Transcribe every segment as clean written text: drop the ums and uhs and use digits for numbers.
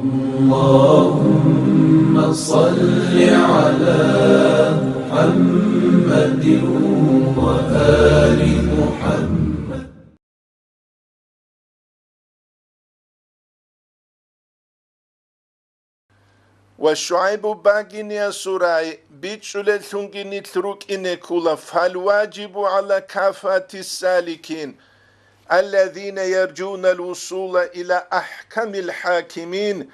اللهم صل على محمد وآل محمد. والشعيب باقيني سوراي بيتشل ثنجني تروك إنكولا فالواجب على كافة السالكين الذين يرجون الوصول إلى أحكم الحاكمين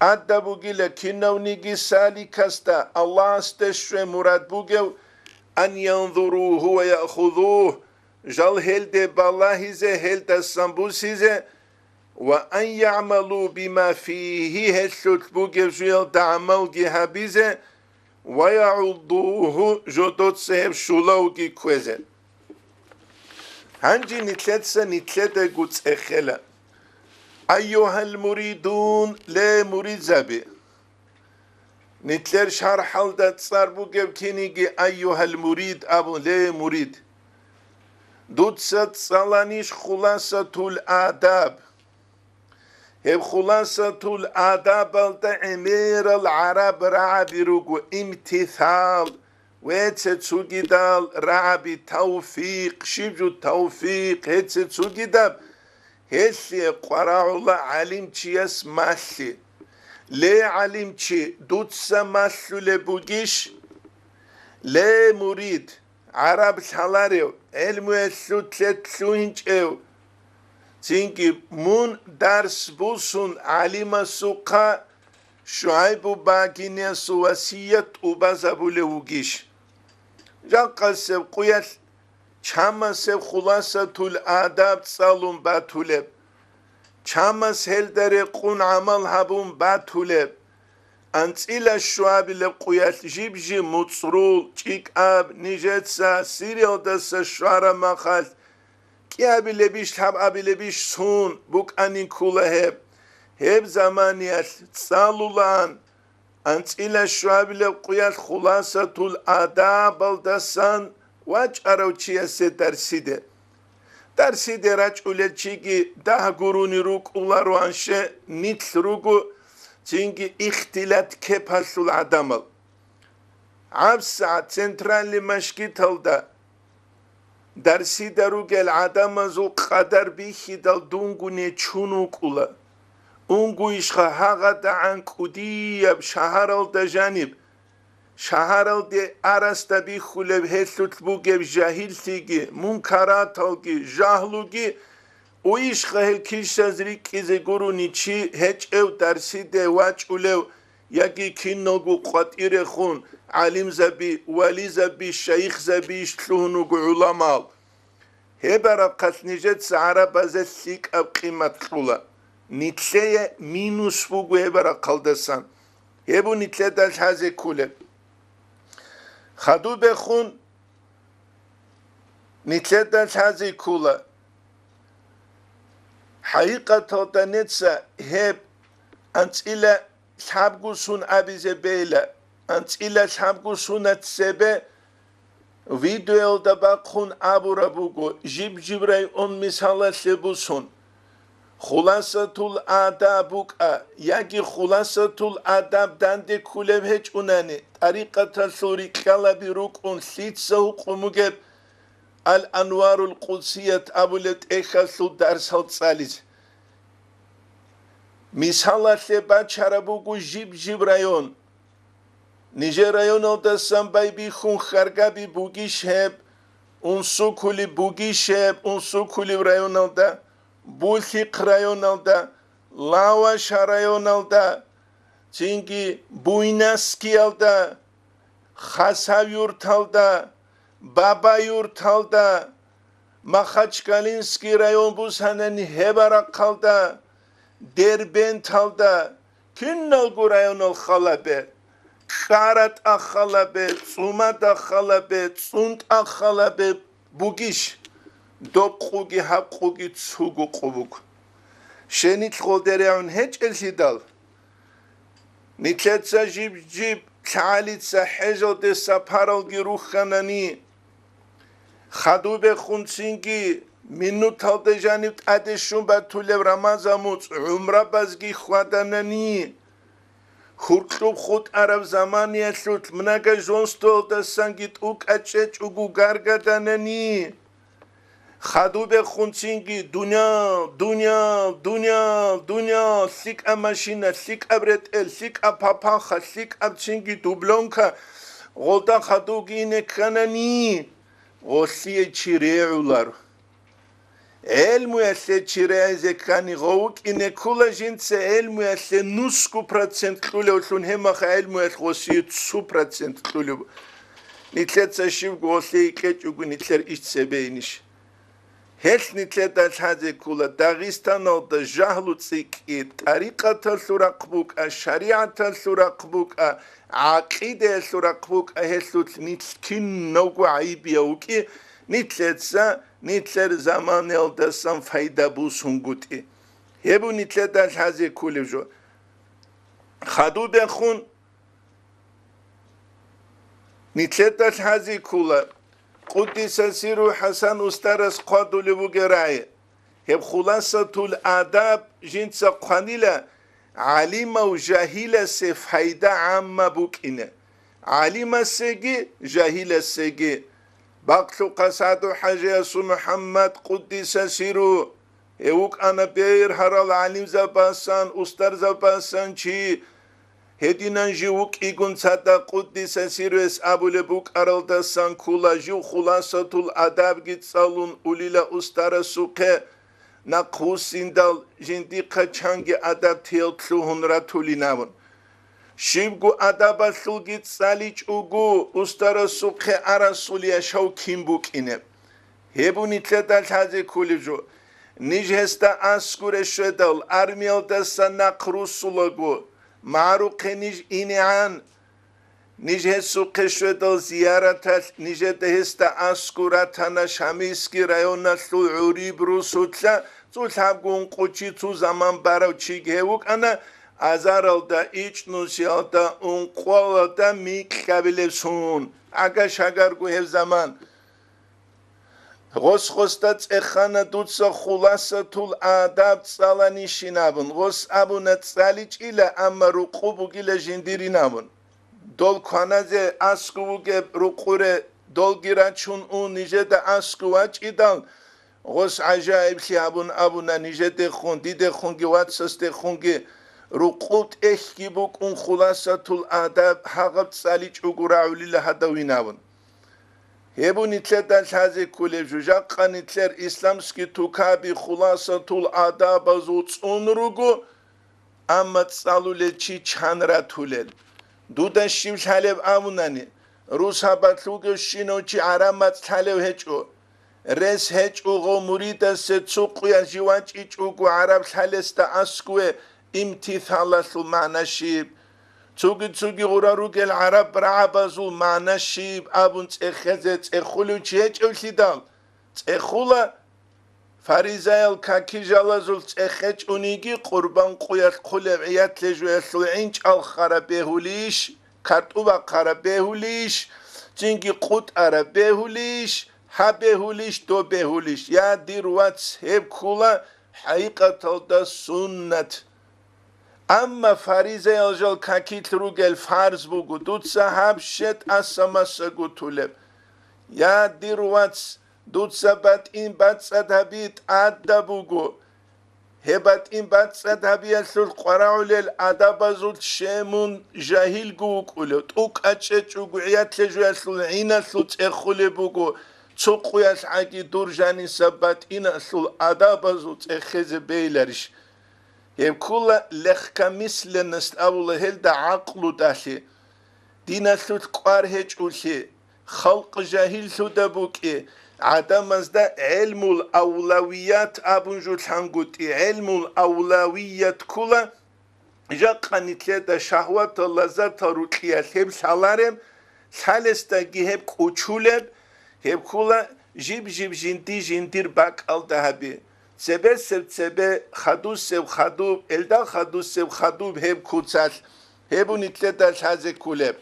ت1اد بوغيلا كنو نيجي سالكستا الله استشوى مراد بوغيو أن ينظروه ويأخذوه جل هلد بالله هلد السنبوسيزه وأن يعملوا بما فيه هشت بوغيو جيل دعمل جهابيزه ويعضوه جدود سهب شلوغي كوزه. هنجي نتلت قدس اخلا أيها المريدون لا مريد زبي نتلر شرح حلدت صار بوغيب كينيجي أيها المريد أبو لا مريد دوца ц1аланиш خلاساتول адаб هب خلاساتول адаб التا امير العرب رعبي روغو امتثال ويتسوغيدال رعبي توفيق شبجو توفيق هيتسوغيدال هسي قراء علم چيس ماشي لي علم چي دوца ماشو لبوغيش لي مريد عرب شالاريو علمو اسو تلتلو هنچيو تينكي مون درس بوسون علم سوقا شعيب باقيني سواسية وبازابو لوغيش جاقا سيب قويل چاما سيب خلاساتول адаб ц1алун باتولب چاما سهل داري قون عمل هبون باتولب انتيلا شعب لقويل جيب جي مصرول چيك اب نيجتسا سيريل دسا شعر مخال كي ابي لبيش هب ابي لبيش سون بوك انين كولا هب زمانيات ц1алулан انتيلا شعب لقويل خلاساتول адаб الدسان واج اروچيا سي درسيده راج اولچيگي ده گوروني روك اولروانشه نيت روگو چينگي اختلاط كپاسول ادمل عبسا ц1ral مشكيتلدا درسيده روگل ادمزو قدر بيخيدل دونگوني چونوك اولا اونگو اشخا هاغا دا عنكوديب شهرال دا جانب شهرال دي ارستا بي خولب هسلوت بوگب جاهل تيگي منكراتالگي جاهلوگي او اشخا هل كيشازري كيزي گوروني چي هچ او درسي دي واج اولو يگي كينوگو قطير خون علم زبي ولي زبي شيخ زبي اشتلونوگو علماء هبرا قسنجت سعرا بازت سيك اب قيمت خولا نتلية مينوس بوگو هبرا قلدسان هبو نتلية داش هازي كولب خدو بخون نتلية داش هازي كولا حقيقة تودانيتسا هب انتيلا شابگو سون ابيزي بيلا انتيلا شابگو سونت سبه فيديو دباقون ابو ربوگو جيب جبراي اون مثالا سبوسون خلاساتول адаб ياگي خلاساتول адаб دانده كولب هج اوناني طريقة سوري كالابي روك اون سيتسو قموگب الانوار القدسية ابولت اخاسو درسال ц1ализ مثالا سبا چربوگو جيب رايون نيجي رايون الدسان باي بيخون خرگابي بوگيش هب اون سو كولي بوگيش هب اون سو كولي رايون الدا بولخيق رايون الدا لاواش رايون الدا چينكي بويناسكي الدا خاساو يورت الدا بابا يورت الدا مخاچكالينسكي رايون بوسانن هبارا قالدا دربنت الدا كنالگو رايون الخلابه خارت اخلابه ц1ад اخلابه ц1д اخلابه بوگيش دوبقوگي حقوگي څوگو قوبوگ شنيت خودريون هج الهدال نتلتسا جيب تعاليتسا حجو دسا پارالگي روخاناني خدو بخونچينگي минут талдежани т1ад батулев рамазамуц умра базги хваданани хурклуб худ араб замания лут мнага жонстол да сангит укачеч угу гаргаданани хадубе хунцинги дуня сик машина сик абретел сик папаха сик абчинги дублонка голда хадугине канани осие чиреулар Elmu yasse çireze kani govuk ine kula jinse elmu yasse nusku procent klule olsun hemaha elmu yasse gosi su procent klule nitlet saşiv gosi iket ugu nitler iç sebeyniş Hes nitlet alhaze kula Dağistan olda jahlu tsiki tariqata surakbuk a şariata surakbuk a aqide surakbuk a hesut nitkin nogu ayıbiya uki Nitler zaman eldasan fayda bulsun guti. Hebu nitler haze kulevjo. Khadu bekhun nitler haze kula. Quddisa siru Hasan ustaras qadulu bugerai. Heb Hulasatul adab jinsa qanila alima و jahila se fayda amma bukine. Alima segi jahila segi. Baklu qasadu hajasu Muhammad Quddisa siru Evuk ana bir haral alim zabasan ustar zabasan çi Hedinan jivuk igun sada Quddisa siru es abule buk araldasan kula jiv Hulasatul adab git salun ulila ustara suke Nakusindal jindi kaçangi adab tiyotlu hunra tulinavun Shivgu adaba sulgit salic ugu ustara sukhe arasulia shaw kimbuk ine. Hebu nitledal haze kulivjo. Nijhesta askure shedal armialda sanaqrusulagu. Maruqe nij inean. Nijhesukhe shedal ziyaratal nijedehesta askuratana shamiski rayona suuri brusutla. Zulhabgun quchi tu zaman barav chighevuk ana. Azaralda iç nusyalda unqolda mikhabilevsun aga shagargu hev zaman Gosqosta ц1ეხანა дуца Хуласатул адаб ц1алანი шинабun Gos abuna ц1алиялда amma ruqubu gile jindirinabun Dol kwanaze askuvuge ruqure dol girachun un nijede askuvaç idal Gos acayip abun abuna nijede khun dide khun giwatsste khungi Ruqut ehkibuk un Hulasatul adab haqab ц1alic uguraulila hadawinavun. Hebu nitledan haze kulevju jaqqa nitler islamski tukabi Hulasatul adab azuc unrugu amma ц1alule çi çanratulel. Duda şivl halev avunani. Rus habatlugu şinoçi aramat halev heço. Res heço go murida se tsuqya jivaç içugu arab halesta askue امتثالث معنى شيب تsugi غرارugel arab brabazul ma'na shib abun ц1ეხეზე ц1ხული ჩეჭვლიდან ц1ხულა farizayal kakijalazul ц1ხეჭუნიგი qurban quyat quleviyat lejueslu inçal kharabehulish kartuba kharabehulish cingi qut arabehulish habehulish dobehulish ya dirwats hebkula haqiqatal da sunnat Amma farize aljal kakit rugel farz bugu duca habshet asamasa tuleb. Ya dirwats duca bat in bat sadhabit adda bugu. Hebat in bat sadhabiyatul qaraulel adabazul shemun jahil guk ulut. Uk açeç uguiyat lejuyatul inasul ц1ხული bugu. Tsuquyas agi durjani sabat inasul adabazul ц1ხეზე beylerish. Kula lehkamisle nastawla helda aqlu dahi dinasut qarheç ulhi xalq jahil sudabuki adamazda ilmul awlawiyat abunjul hanguti ilmul awlawiyat kula jaqanitleda shahwat lazat ruqiyat heb salarem salesta giheb quchuleb heb kula jib jindir bak aldahabi Sebe khadus sev khadub elda khadus sev khadub heb kutsal hebu nitledal haze kuleb